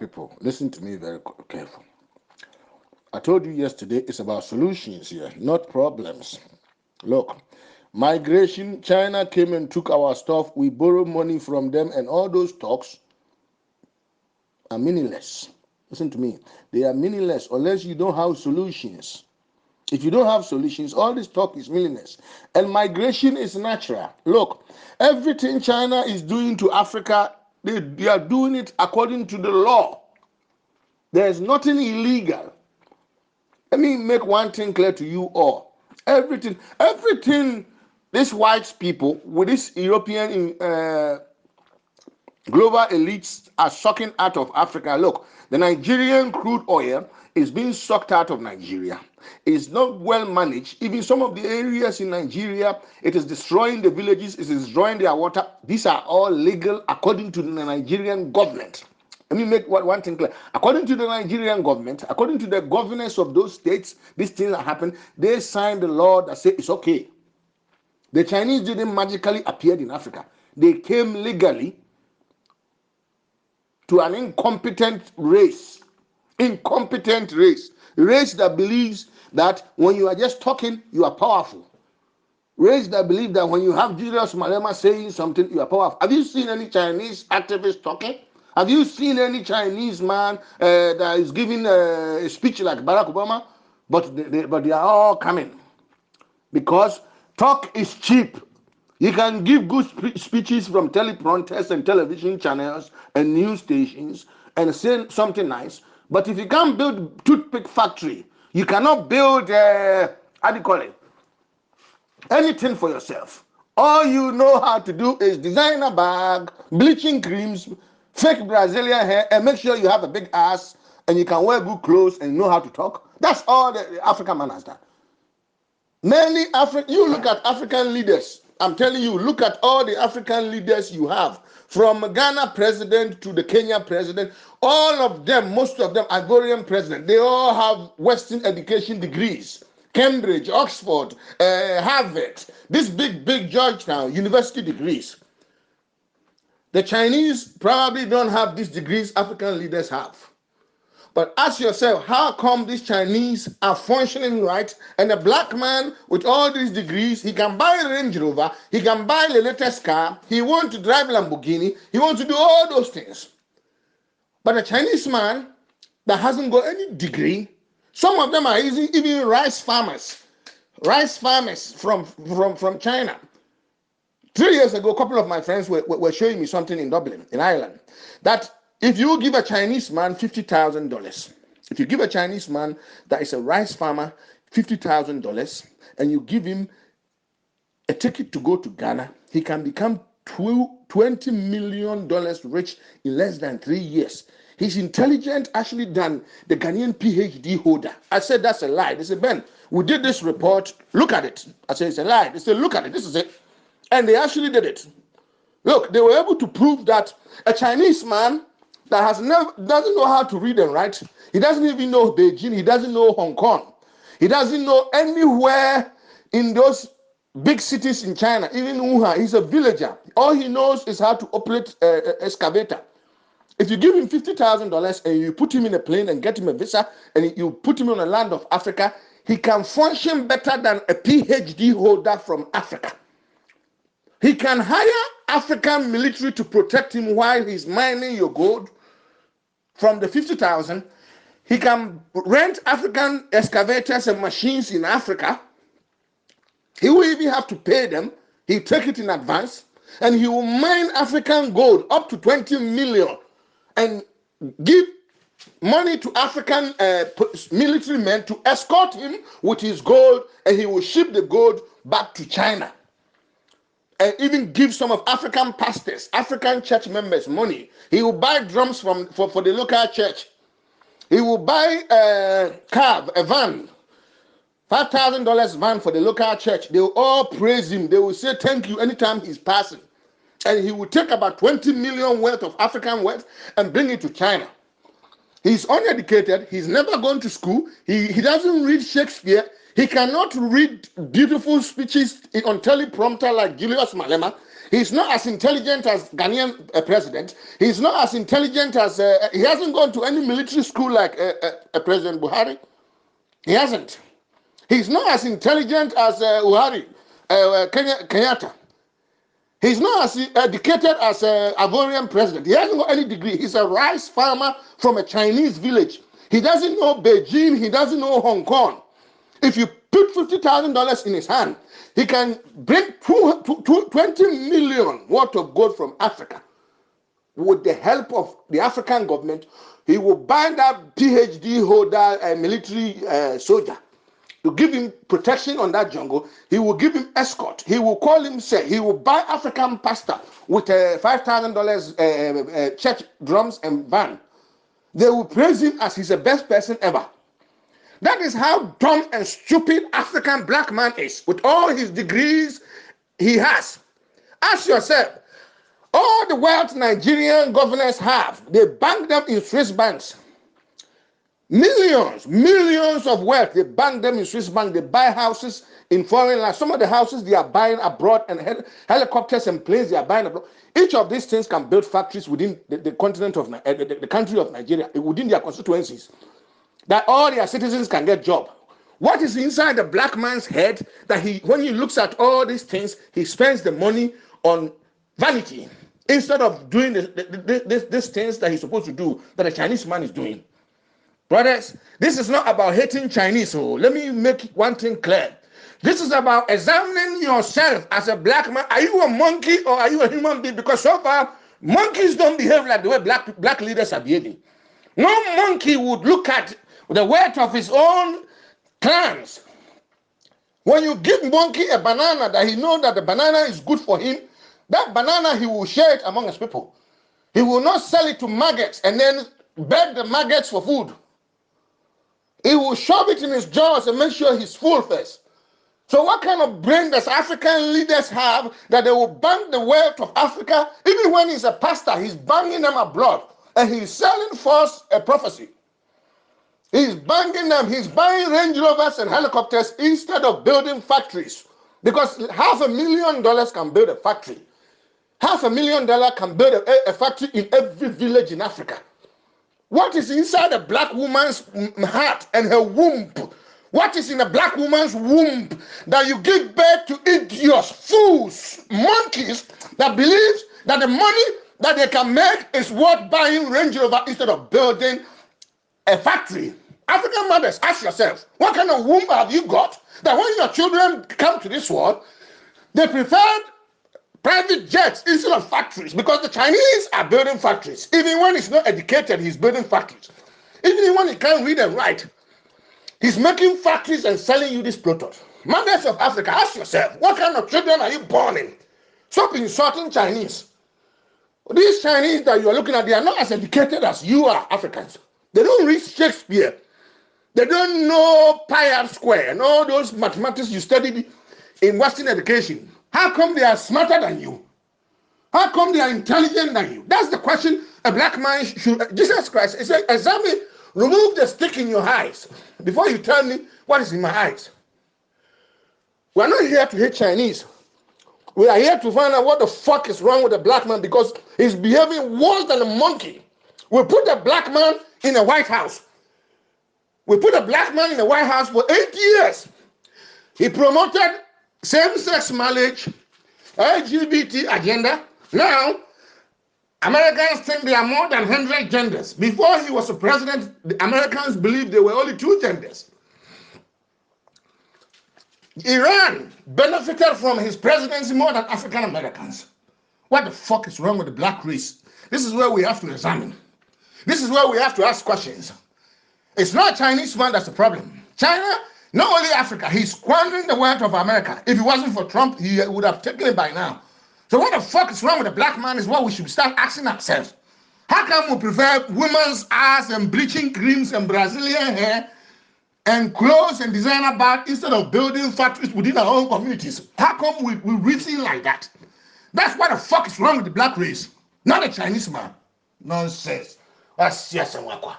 people, listen to me very careful. I told you yesterday it's about solutions here, not problems. Look, migration, China came and took our stuff, we borrow money from them, and all those talks are meaningless. Listen to me. They are meaningless unless you don't have solutions. If you don't have solutions, all this talk is meaningless. And migration is natural. Look, everything China is doing to Africa, they are doing it according to the law. There is nothing illegal. Let me make one thing clear to you all. Everything these white people with this European global elites are sucking out of Africa. Look, the Nigerian crude oil is being sucked out of Nigeria. It's not well managed. Even some of the areas in Nigeria, it is destroying the villages, it is destroying their water. These are all legal according to the Nigerian government. Let me make one thing clear. According to the Nigerian government, according to the governors of those states, these things that happen, they signed the law that says it's okay. The Chinese didn't magically appear in Africa. They came legally to an incompetent race that believes that when you are just talking, you are powerful. Race that believe that when you have Julius Malema saying something, you are powerful. Have you seen any Chinese activists talking? Have you seen any Chinese man that is giving a speech like Barack Obama? But they are all coming because talk is cheap. You can give good speeches from teleprompters and television channels and news stations and say something nice. But if you can't build toothpick factory, you cannot build how do you call it? Anything for yourself. All you know how to do is design a bag, bleaching creams, fake Brazilian hair, and make sure you have a big ass and you can wear good clothes and know how to talk. That's all the African man has done. You look at African leaders. I'm telling you, look at all the African leaders you have, from Ghana president to the Kenya president. All of them, most of them, Ivorian president, they all have Western education degrees. Cambridge, Oxford, Harvard, this big Georgetown university degrees. The Chinese probably don't have these degrees African leaders have. But ask yourself, how come these Chinese are functioning right? And a black man with all these degrees, he can buy a Range Rover, he can buy the latest car, he wants to drive Lamborghini, he wants to do all those things. But a Chinese man that hasn't got any degree, some of them are even rice farmers from China. 3 years ago, a couple of my friends were showing me something in Dublin, in Ireland, that if you give a Chinese man $50,000, if you give a Chinese man that is a rice farmer $50,000 and you give him a ticket to go to Ghana, he can become $20 million rich in less than 3 years. He's intelligent actually than the Ghanaian PhD holder. I said, that's a lie. They said, Ben, we did this report. Look at it. I said, it's a lie. They said, look at it. This is it. And they actually did it. Look, they were able to prove that a Chinese man that doesn't know how to read and write, he doesn't even know Beijing, he doesn't know Hong Kong, he doesn't know anywhere in those big cities in China, even Wuhan. He's a villager. All he knows is how to operate an excavator. If you give him $50,000 and you put him in a plane and get him a visa and you put him on the land of Africa, he can function better than a PhD holder from Africa. He can hire African military to protect him while he's mining your gold from the 50,000. He can rent African excavators and machines in Africa. He will even have to pay them. He'll take it in advance. And he will mine African gold up to 20 million and give money to African military men to escort him with his gold, and he will ship the gold back to China. And even give some of African pastors, African church members money. He will buy drums for the local church. He will buy a cab, a van, $5,000 van for the local church. They will all praise him. They will say thank you anytime he's passing. And he will take about 20 million worth of African wealth and bring it to China. He's uneducated. He's never gone to school. He doesn't read Shakespeare. He cannot read beautiful speeches on teleprompter like Julius Malema. He's not as intelligent as Ghanaian president. He's not as intelligent as he hasn't gone to any military school like President Buhari. He hasn't. He's not as intelligent as Kenyatta. He's not as educated as Ivorian president. He hasn't got any degree. He's a rice farmer from a Chinese village. He doesn't know Beijing. He doesn't know Hong Kong. If you put $50,000 in his hand, he can bring 20 million worth of gold from Africa. With the help of the African government, he will buy that PhD holder, military soldier, to give him protection on that jungle. He will give him escort. He will call him, say, he will buy African pastor with $5,000 church drums and band. They will praise him as he's the best person ever. That is how dumb and stupid African black man is, with all his degrees he has. Ask yourself, all the wealth Nigerian governors have, they bank them in Swiss banks. Millions of wealth, they bank them in Swiss bank. They buy houses in foreign lands. Some of the houses they are buying abroad, and helicopters and planes they are buying abroad. Each of these things can build factories within the continent of the country of Nigeria, within their constituencies, that all their citizens can get job. What is inside the black man's head that when he looks at all these things, he spends the money on vanity instead of doing these things that he's supposed to do, that a Chinese man is doing? Brothers, this is not about hating Chinese. So let me make one thing clear. This is about examining yourself as a black man. Are you a monkey or are you a human being? Because so far, monkeys don't behave like the way black leaders are behaving. No monkey would look at the weight of his own clans. When you give monkey a banana that he knows that the banana is good for him, that banana he will share it among his people. He will not sell it to maggots and then beg the maggots for food. He will shove it in his jaws and make sure he's full first. So what kind of brain does African leaders have that they will bank the wealth of Africa? Even when he's a pastor, he's banging them abroad and he's selling false prophecy. He's banging them. He's buying Range Rovers and helicopters instead of building factories. Because $500,000 can build a factory. $500,000 can build a factory in every village in Africa. What is inside a black woman's heart and her womb? What is in a black woman's womb that you give birth to idiots, fools, monkeys that believes that the money that they can make is worth buying Range Rover instead of building a factory? African mothers, ask yourself, what kind of womb have you got that when your children come to this world, they prefer private jets instead of factories? Because the Chinese are building factories. Even when he's not educated, he's building factories. Even when he can't read and write, he's making factories and selling you this product. Mothers of Africa, ask yourself, what kind of children are you born in? Stop insulting Chinese. These Chinese that you are looking at, they are not as educated as you are, Africans. They don't read Shakespeare. They don't know pi r square and all those mathematics you studied in Western education. How come they are smarter than you? How come they are intelligent than you? That's the question a black man should. Jesus Christ, he said, examine, remove the stick in your eyes before you tell me what is in my eyes. We are not here to hate Chinese. We are here to find out what the fuck is wrong with the black man, because he's behaving worse than a monkey. We put the black man in the White House. We put a black man in the White House for 8 years. He promoted same-sex marriage, LGBT agenda. Now, Americans think there are more than 100 genders. Before he was a president, the Americans believed there were only 2 genders. Iran benefited from his presidency more than African Americans. What the fuck is wrong with the black race? This is where we have to examine. This is where we have to ask questions. It's not Chinese man that's the problem. China, not only Africa, he's squandering the wealth of America. If it wasn't for Trump, he would have taken it by now. So what the fuck is wrong with the black man is what we should start asking ourselves. How come we prefer women's ass and bleaching creams and Brazilian hair and clothes and designer bags instead of building factories within our own communities? How come we reason like that? That's what the fuck is wrong with the black race, not the Chinese man. Nonsense. That's yes and wakwa.